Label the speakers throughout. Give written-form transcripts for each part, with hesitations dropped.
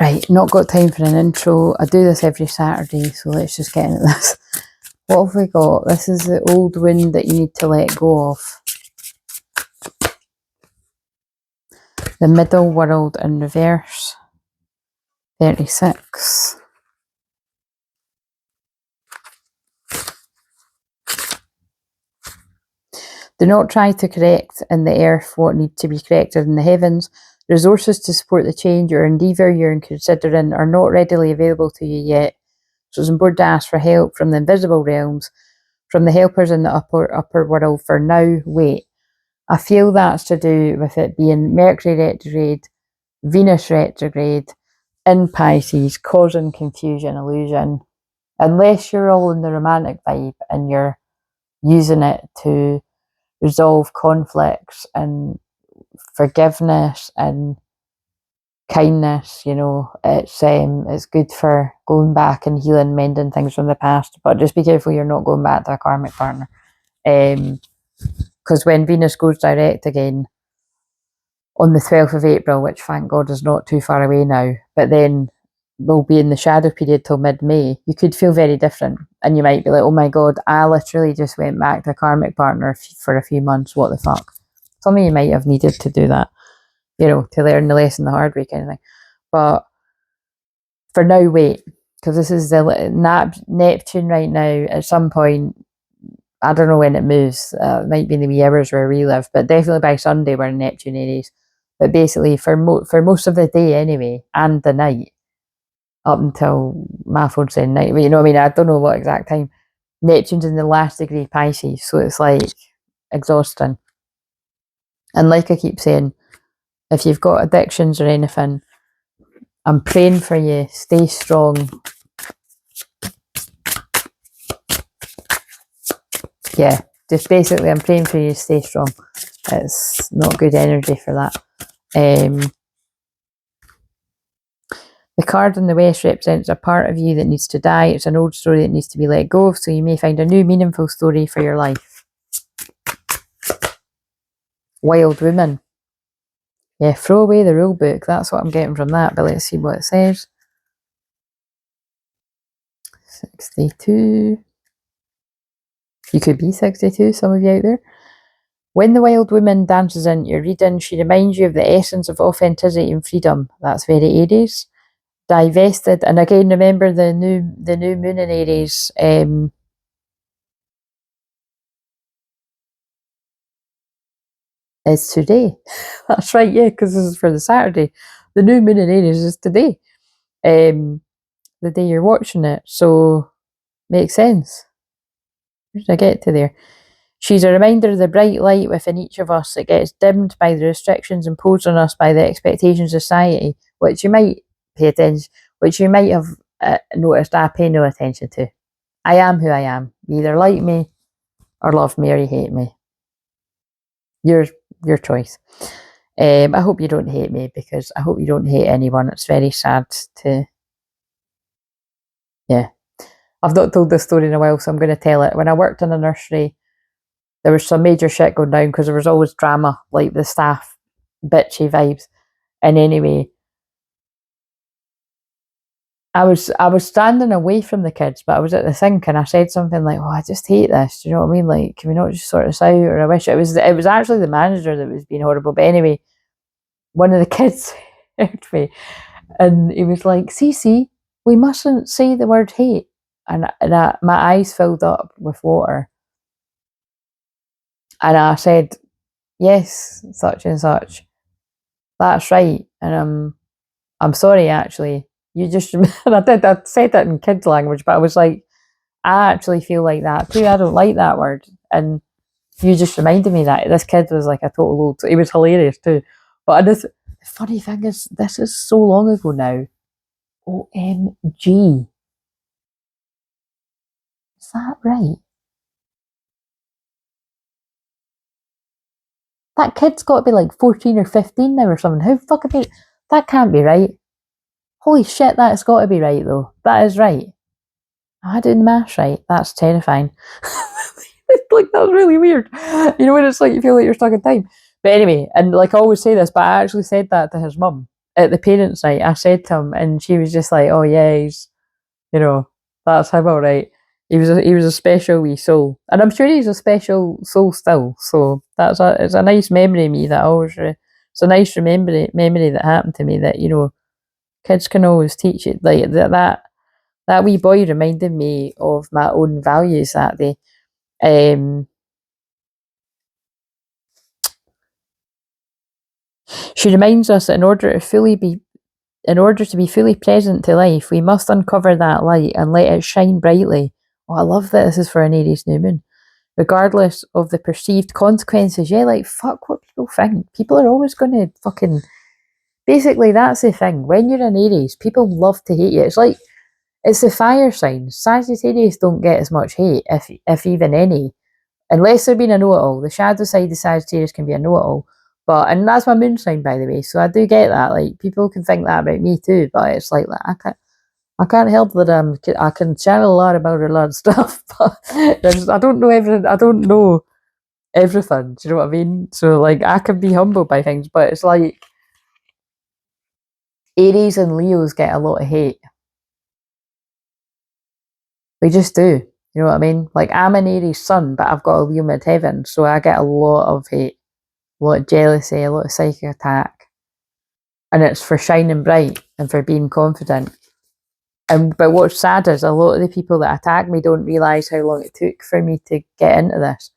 Speaker 1: Right, not got time for an intro. I do this every Saturday, so let's just get into this. What have we got? This is the old wound that you need to let go of. The middle world in reverse. 36. Do not try to correct in the earth what needs to be corrected in the heavens. Resources to support the change or endeavour you're considering are not readily available to you yet. So it's important to ask for help from the invisible realms, from the helpers in the upper world for now. Wait. I feel that's to do with it being Mercury retrograde, Venus retrograde, in Pisces, causing confusion, illusion. Unless you're all in the romantic vibe and you're using it to resolve conflicts and forgiveness and kindness, you know, it's good for going back and healing, mending things from the past. But just be careful you're not going back to a karmic partner. Because when Venus goes direct again on the 12th of April, which thank God is not too far away now, but then we'll be in the shadow period till mid-May, you could feel very different. And you might be like, oh my God, I literally just went back to a karmic partner for a few months. What the fuck? Some of you might have needed to do that, you know, to learn the lesson the hard way kind of thing. But for now, wait, because this is the Neptune right now. At some point, I don't know when it moves. It might be in the wee hours where we live, but definitely by Sunday we're in Neptune Aries. But basically, for most of the day anyway, and the night, up until my phone's saying night, but you know what I mean? I don't know what exact time. Neptune's in the last degree Pisces, so it's like exhausting. And like I keep saying, if you've got addictions or anything, I'm praying for you. Stay strong. Yeah, just basically I'm praying for you to stay strong. It's not good energy for that. The card in the West represents a part of you that needs to die. It's an old story that needs to be let go of, so you may find a new meaningful story for your life. Wild woman. Yeah, throw away the rule book. That's what I'm getting from that, but let's see what it says. 62. You could be 62, some of you out there. When the wild woman dances into your reading, she reminds you of the essence of authenticity and freedom. That's very Aries. Divested, and again, remember the new moon in Aries. Is today. That's right, yeah, because this is for the Saturday. The new moon in Aries is today. The day you're watching it, so makes sense. Where did I get to there? She's a reminder of the bright light within each of us that gets dimmed by the restrictions imposed on us by the expectations of society, which you might pay attention, which you might have noticed I pay no attention to. I am who I am. You either like me or love me or you hate me. Your choice. I hope you don't hate me, because I hope you don't hate anyone. It's very sad to... Yeah. I've not told this story in a while, so I'm going to tell it. When I worked in a nursery, there was some major shit going down because there was always drama, like the staff, bitchy vibes. And anyway, I was standing away from the kids, but I was at the sink and I said something like, "Oh, I just hate this." Do you know what I mean? Like, can we not just sort this out? Or I wish it was actually the manager that was being horrible. But anyway, one of the kids heard me, and he was like, "Cece, we mustn't say the word hate." And my eyes filled up with water. And I said, "Yes, such and such. That's right. And I'm sorry, actually. You just..." And I said that in kids' language, but I was like, I actually feel like that too. I don't like that word. And you just reminded me that. This kid was like a total old... He was hilarious too. But the funny thing is, this is so long ago now. OMG. Is that right? That kid's got to be like 14 or 15 now or something. How fucking... That can't be right. Holy shit, that's got to be right though. That is right. Am I doing the maths right? That's terrifying. Like, that's really weird. You know when it's like you feel like you're stuck in time. But anyway, and like I always say this, but I actually said that to his mum. at the parents' night, I said to him, and she was just like, "Oh yeah, he's, you know, that's him, all right." He was a special wee soul, and I'm sure he's a special soul still. So it's a nice memory of me that I always. It's a nice memory that happened to me that, you know, kids can always teach it. Like that wee boy reminded me of my own values that day. She reminds us that in order to be fully present to life, we must uncover that light and let it shine brightly. Oh, I love that this is for an Aries new moon. Regardless of the perceived consequences. Yeah, like, fuck what people think. People are always going to fucking... Basically, that's the thing. When you're an Aries, people love to hate you. It's like, it's the fire signs. Sagittarius don't get as much hate, if even any, unless they're being a know-it-all. The shadow side of Sagittarius can be a know-it-all. But, and that's my moon sign, by the way, so I do get that. Like, people can think that about me too, but it's like I can't help that I can channel a lot about a lot of stuff, but I don't know everything. I don't know everything. Do you know what I mean? So, like, I can be humbled by things, but it's like Aries and Leos get a lot of hate. We just do. You know what I mean? Like, I'm an Aries sun, but I've got a Leo midheaven, so I get a lot of hate, a lot of jealousy, a lot of psychic attack, and it's for shining bright and for being confident. But what's sad is a lot of the people that attack me don't realise how long it took for me to get into this,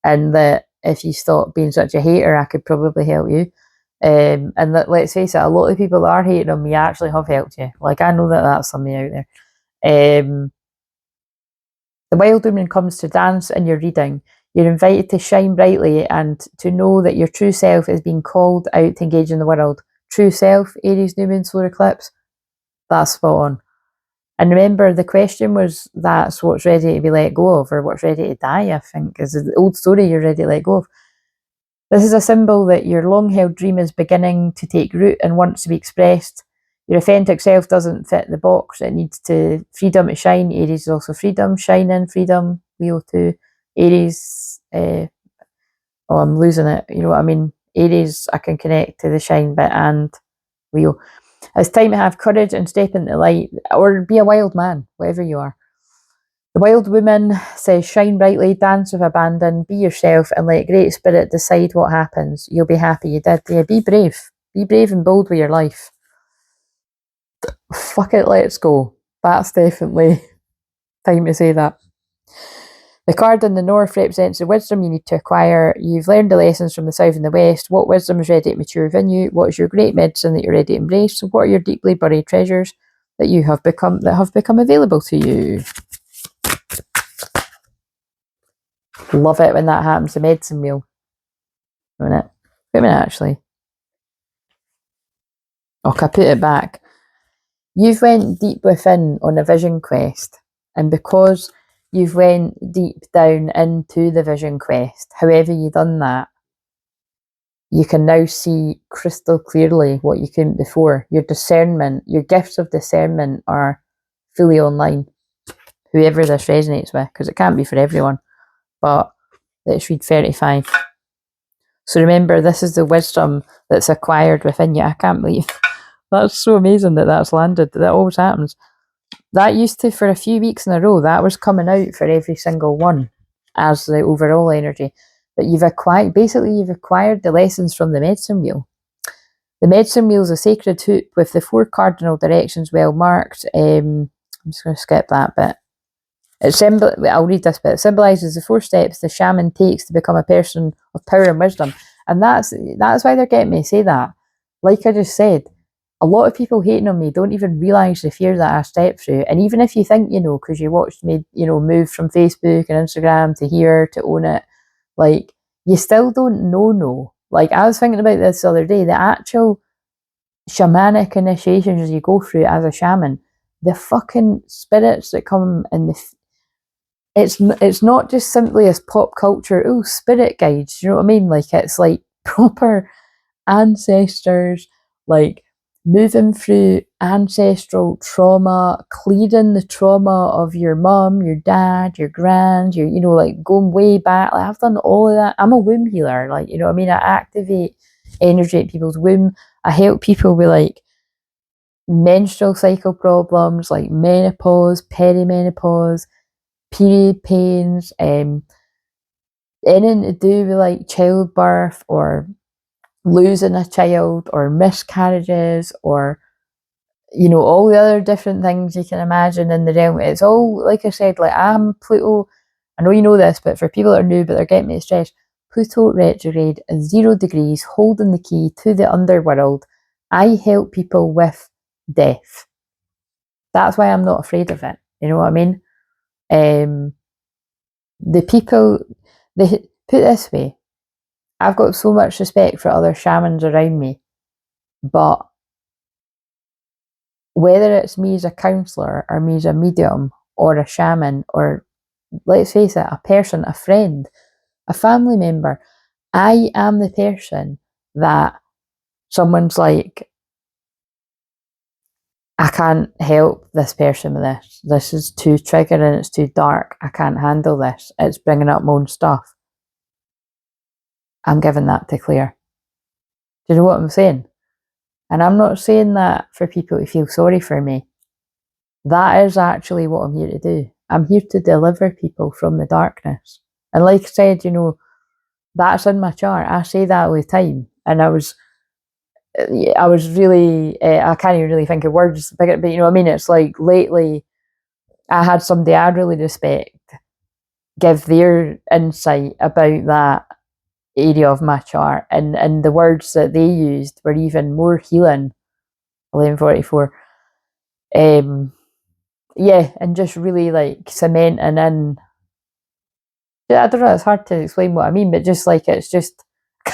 Speaker 1: and that if you stop being such a hater, I could probably help you. And that, let's face it, a lot of the people that are hating on me actually have helped you. Like, I know that that's somebody out there. The wild woman comes to dance in your reading. You're invited to shine brightly and to know that your true self is being called out to engage in the world. True self, Aries, new moon, solar eclipse. That's spot on. And remember, the question was, that's what's ready to be let go of, or what's ready to die, I think, is the old story you're ready to let go of. This is a symbol that your long-held dream is beginning to take root and wants to be expressed. Your authentic self doesn't fit the box. It needs to freedom to shine. Aries is also freedom, shining, freedom. Leo too. Aries, oh, I'm losing it. You know what I mean? Aries, I can connect to the shine bit, and Leo. It's time to have courage and step into the light, or be a wild man, whatever you are. The wild woman says, shine brightly, dance with abandon, be yourself, and let Great Spirit decide what happens. You'll be happy you did. Yeah, be brave. Be brave and bold with your life. Fuck it, let's go. That's definitely time to say that. The card in the north represents the wisdom you need to acquire. You've learned the lessons from the south and the west. What wisdom is ready to mature within you? What is your great medicine that you're ready to embrace? What are your deeply buried treasures that have become available to you? Love it when that happens. The medicine wheel. Wait a minute, actually. Okay, I put it back. You've went deep within on a vision quest, and because you've went deep down into the vision quest, however you done that, you can now see crystal clearly what you couldn't before. Your discernment, your gifts of discernment are fully online. Whoever this resonates with, because it can't be for everyone. But let's read 35. So remember, this is the wisdom that's acquired within you. I can't believe that's so amazing that that's landed. That always happens. That used to, for a few weeks in a row, that was coming out for every single one as the overall energy. But you've acquired the lessons from the medicine wheel. The medicine wheel is a sacred hoop with the 4 cardinal directions well marked. I'm just going to skip that bit. I'll read this bit. It symbolises the 4 steps the shaman takes to become a person of power and wisdom. And that's why they're getting me to say that. Like I just said, a lot of people hating on me don't even realise the fear that I stepped through. And even if you think you know, because you watched me, you know, move from Facebook and Instagram to here to own it, like, you still don't know. Like, I was thinking about this the other day, the actual shamanic initiations you go through as a shaman, the fucking spirits that come in it's not just simply as pop culture, oh, spirit guides, you know what I mean? Like, it's like proper ancestors, like moving through ancestral trauma, clearing the trauma of your mum, your dad, your grand, you know, like going way back. Like, I've done all of that. I'm a womb healer, like, you know what I mean? I activate energy people's womb. I help people with like menstrual cycle problems like menopause, perimenopause, period pains, anything to do with like childbirth or losing a child or miscarriages or, you know, all the other different things you can imagine in the realm. It's all, like I said, like I'm Pluto, I know you know this, but for people that are new but they're getting me stressed, Pluto retrograde is 0 degrees, holding the key to the underworld. I help people with death. That's why I'm not afraid of it. You know what I mean? The people, they put it this way, I've got so much respect for other shamans around me, but whether it's me as a counsellor or me as a medium or a shaman or, let's face it, a person, a friend, a family member, I am the person that someone's like, I can't help this person with this. This is too triggering, it's too dark. I can't handle this. It's bringing up my own stuff. I'm giving that to Claire. Do you know what I'm saying? And I'm not saying that for people to feel sorry for me. That is actually what I'm here to do. I'm here to deliver people from the darkness. And like I said, you know, that's in my chart. I say that all the time. And I was really, I can't even really think of words, but you know what I mean? It's like lately I had somebody I really respect give their insight about that area of my chart, and the words that they used were even more healing. 1144. Yeah, and just really like cementing in. I don't know, it's hard to explain what I mean, but just like it's just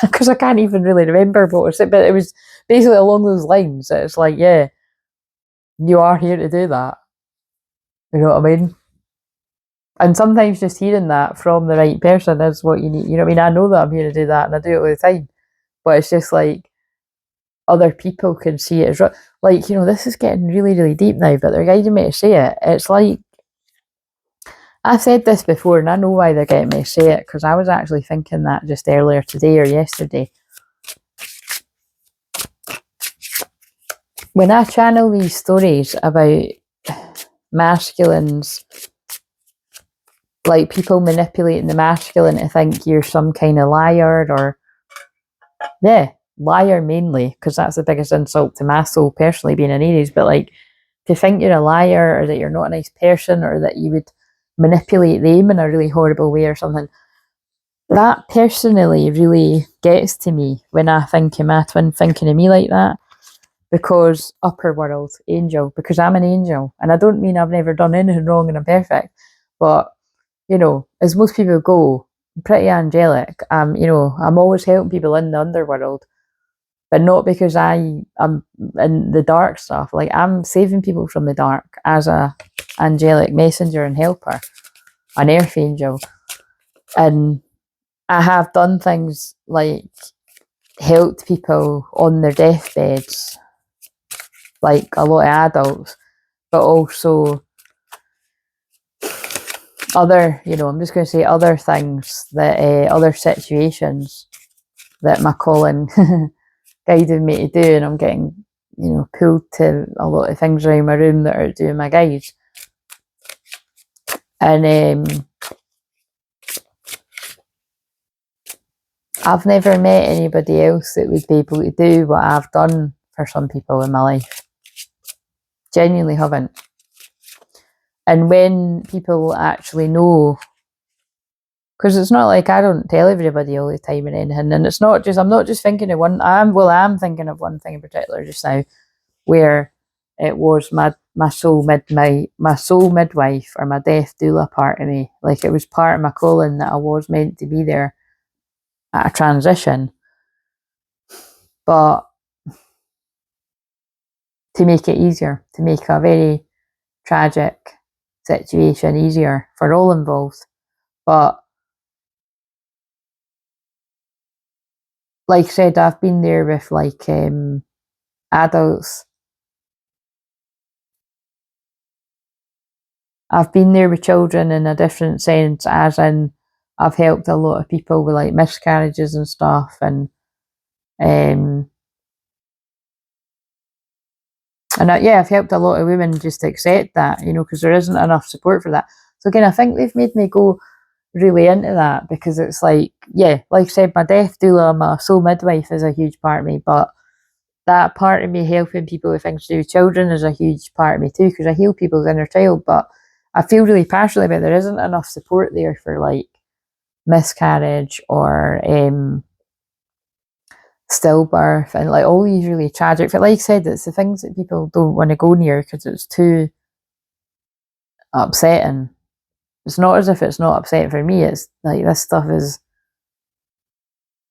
Speaker 1: because I can't even really remember what was it, but it was basically along those lines. It's like, yeah, you are here to do that. You know what I mean? And sometimes just hearing that from the right person is what you need. You know what I mean? I know that I'm here to do that and I do it all the time. But it's just like other people can see it as like, you know, this is getting really, really deep now, but they're guiding me to say it. It's like, I've said this before and I know why they're getting me to say it, because I was actually thinking that just earlier today or yesterday. When I channel these stories about masculines, like people manipulating the masculine to think you're some kind of liar, or yeah, liar mainly, because that's the biggest insult to my soul personally, being an Aries, but like to think you're a liar or that you're not a nice person or that you would manipulate them in a really horrible way or something, that personally really gets to me when I think of my twin thinking of me like that. Because upper world, angel, because I'm an angel, and I don't mean I've never done anything wrong and I'm perfect, but you know, as most people go, I'm pretty angelic. You know, I'm always helping people in the underworld, but not because I'm in the dark stuff. Like I'm saving people from the dark as a angelic messenger and helper, an earth angel, and I have done things like helped people on their deathbeds, like a lot of adults, but also other, you know, I'm just going to say other things that, other situations that my calling guided me to do, and I'm getting, you know, pulled to a lot of things around my room that are doing my guides. And I've never met anybody else that would be able to do what I've done for some people in my life. Genuinely haven't. And when people actually know, because it's not like I don't tell everybody all the time and anything, and it's not just, I'm not just thinking of one, I'm thinking of one thing in particular just now, where it was my soul midwife or my death doula part of me. Like it was part of my calling that I was meant to be there at a transition. But to make it easier, to make a very tragic situation easier for all involved. But like I said, I've been there with like adults. I've been there with children in a different sense, as in I've helped a lot of people with like miscarriages and stuff, and And I've helped a lot of women just accept that, because there isn't enough support for that. So again, I think they've made me go really into that, because it's like I said, my death doula, my soul midwife is a huge part of me, but that part of me helping people with things to do with children is a huge part of me too, because I heal people's inner child. But I feel really passionately about there isn't enough support there for like miscarriage or stillbirth and like all these really tragic, but like I said, it's the things that people don't want to go near because it's too upsetting. It's not as if it's not upsetting for me, it's like this stuff is,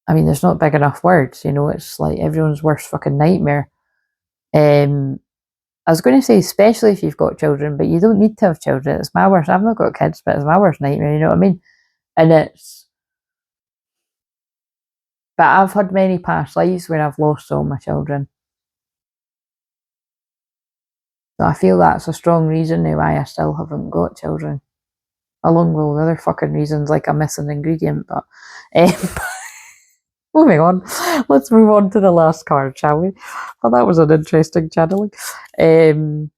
Speaker 1: I mean, there's not big enough words, it's like everyone's worst fucking nightmare. I was going to say especially if you've got children, but you don't need to have children. It's my worst, I've not got kids, but it's my worst nightmare, you know what I mean? And but I've had many past lives where I've lost all my children. So I feel that's a strong reason why I still haven't got children. Along with all the other fucking reasons, like a missing ingredient, but moving on. Let's move on to the last card, shall we? Well, that was an interesting channeling. The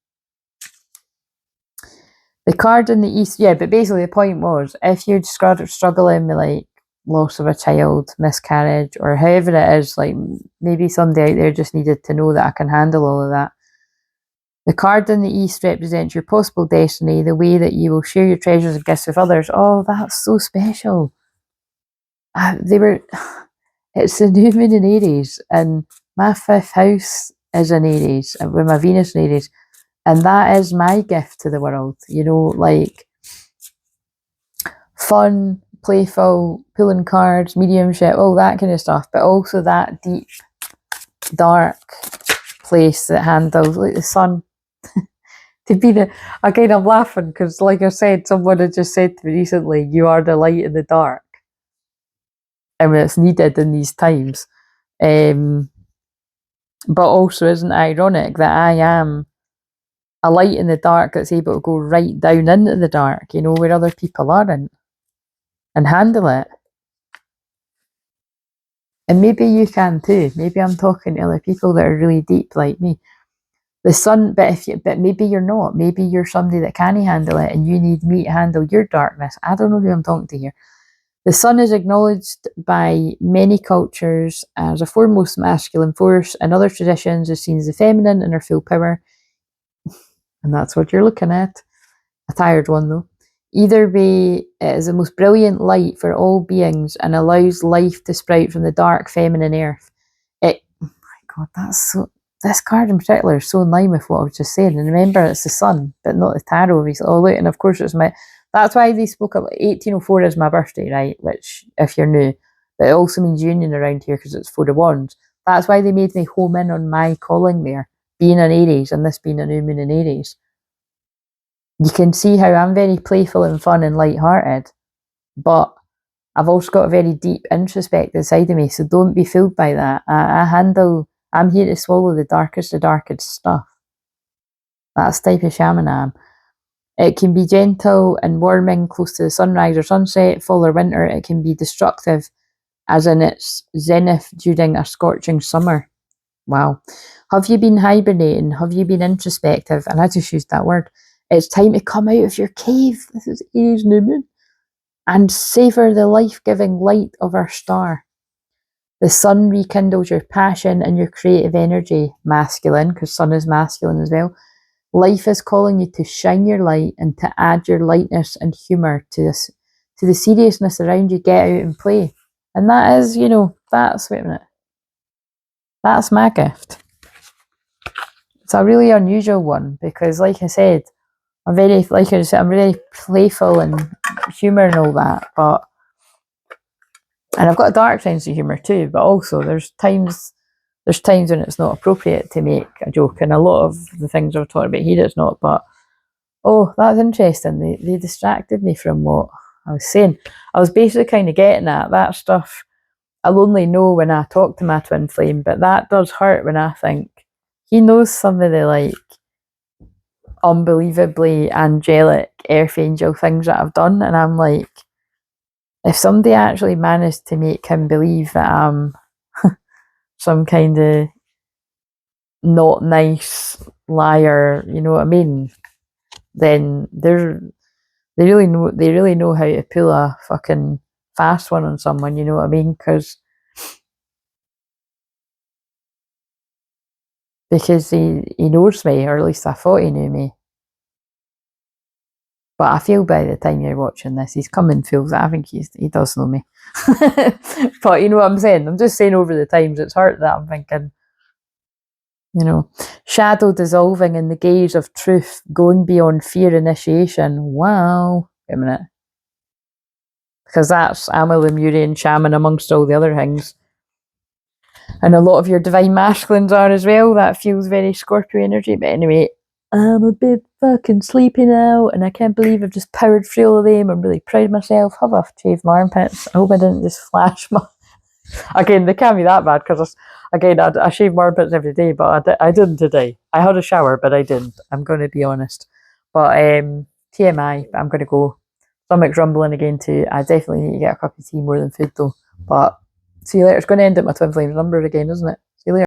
Speaker 1: card in the East, but basically the point was, if you're struggling with like loss of a child, miscarriage, or however it is, like maybe somebody out there just needed to know that I can handle all of that. The card in the East represents your possible destiny, the way that you will share your treasures and gifts with others. Oh, that's so special. It's the new moon in Aries, and my 5th house is in Aries, with my Venus in Aries, and that is my gift to the world, like fun, playful, pulling cards, mediumship, all that kind of stuff, but also that deep, dark place that handles, like the sun. To be again, I'm laughing because, like I said, someone had just said to me recently, you are the light in the dark. I mean, it's needed in these times. But also, isn't it ironic that I am a light in the dark that's able to go right down into the dark, where other people aren't, and handle it. And maybe you can too. Maybe I'm talking to other people that are really deep like me. The sun, but maybe you're not. Maybe you're somebody that can handle it, and you need me to handle your darkness. I don't know who I'm talking to here. The sun is acknowledged by many cultures as a foremost masculine force. In other traditions, is seen as the feminine in her full power, and that's what you're looking at. A tired one though. Either way, it is the most brilliant light for all beings and allows life to sprout from the dark feminine earth. Oh my god, that's so. This card in particular is so in line with what I was just saying. And remember, it's the sun, but not the tarot. Oh, look, and of course it's that's why they spoke about 1804 is my birthday, right? Which, if you're new, but it also means union around here because it's 4 of Wands. That's why they made me home in on my calling there, being an Aries and this being a new moon in Aries. You can see how I'm very playful and fun and light-hearted, but I've also got a very deep introspective side of me, so don't be fooled by that. I'm here to swallow the darkest stuff. That's the type of shaman I am. It can be gentle and warming, close to the sunrise or sunset, fall or winter. It can be destructive, as in its zenith during a scorching summer. Wow. Have you been hibernating? Have you been introspective? And I just used that word. It's time to come out of your cave. This is Aries new moon. And savour the life-giving light of our star. The sun rekindles your passion and your creative energy, masculine, because sun is masculine as well. Life is calling you to shine your light and to add your lightness and humour to the seriousness around you. Get out and play. And that is, wait a minute. That's my gift. It's a really unusual one because, like I said, I'm really playful and humour and all that, and I've got a dark sense of humour too, but also there's times when it's not appropriate to make a joke, and a lot of the things I've talked about here it's not, but that's interesting. They distracted me from what I was saying. I was basically kind of getting at that stuff. I'll only know when I talk to my twin flame, but that does hurt when I think he knows some of the like unbelievably angelic earth angel things that I've done, and I'm like, if somebody actually managed to make him believe that I'm some kind of not nice liar, you know what I mean, then they really know how to pull a fucking fast one on someone, you know what I mean? Because he knows me, or at least I thought he knew me. But I feel by the time you're watching this, he's coming full. I think he does know me. But you know what I'm saying? I'm just saying over the times it's hurt that I'm thinking, you know, shadow dissolving in the gaze of truth, going beyond fear initiation. Wow. Wait a minute. Because I'm a Lemurian shaman amongst all the other things. And a lot of your divine masculines are as well. That feels very Scorpio energy. But anyway, I'm a bit fucking sleepy now, and I can't believe I've just powered through all of them. I'm really proud of myself. Have I shaved my armpits? I hope I didn't just flash my. Again, they can't be that bad because I shave my armpits every day, but I didn't today. I had a shower, but I didn't. I'm going to be honest. But TMI, I'm going to go. Stomach's rumbling again too. I definitely need to get a cup of tea more than food though. But see you later. It's going to end at my Twinflame number again, isn't it?